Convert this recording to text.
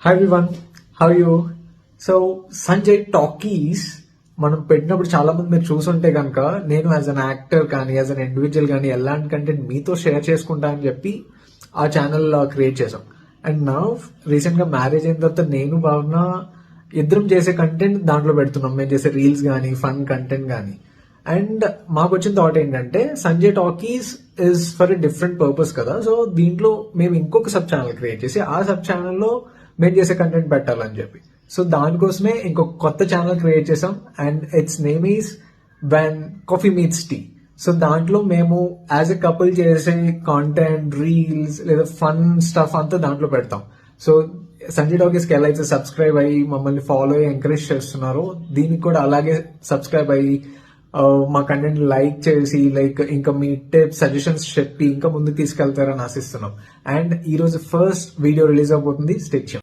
Hi everyone, how you? So Sanjay talkies మనం పెట్టినప్పుడు చాలా మంది మీరు చూసుంటే కనుక నేను యాజ్ అన్ యాక్టర్ కానీ యాజ్ అన్ ఇండివిజువల్ కానీ ఎలాంటి కంటెంట్ మీతో షేర్ చేసుకుంటా అని చెప్పి ఆ ఛానల్ క్రియేట్ చేసాం. అండ్ నా రీసెంట్ గా మ్యారేజ్ అయిన తర్వాత నేను భావన ఇద్దరం చేసే కంటెంట్ దాంట్లో పెడుతున్నాం. మేము చేసే రీల్స్ కానీ ఫన్ కంటెంట్ కానీ. అండ్ మాకు వచ్చిన థాట్ ఏంటంటే Sanjay talkies is for a different purpose కదా. సో దీంట్లో మేము ఇంకొక సబ్ ఛానల్ క్రియేట్ చేసి ఆ సబ్ ఛానల్లో మేము చేసే కంటెంట్ పెట్టాలని చెప్పి. సో దానికోసమే ఇంకొక కొత్త ఛానల్ క్రియేట్ చేసాం and it's name is when coffee meets tea. So దాంట్లో మేము యాజ్ ఎ కపుల్ చేసే కాంటెంట్, రీల్స్ లేదా ఫన్ స్టఫ్ అంతా దాంట్లో పెడతాం. సో సంజయ్ టాకీస్కి ఎలా అయితే సబ్స్క్రైబ్ అయ్యి మమ్మల్ని ఫాలో అయ్యి ఎంకరేజ్ చేస్తున్నారో దీనికి కూడా అలాగే సబ్స్క్రైబ్ అయ్యి మా కంటెంట్ లైక్ చేసి ఇంకా మీ టిప్స్ సజెషన్స్ చెప్పి ఇంకా ముందుకు తీసుకెళ్తారని ఆశిస్తున్నాం. అండ్ ఈ రోజు ఫస్ట్ వీడియో రిలీజ్ అవబోతుంది. Stay tuned.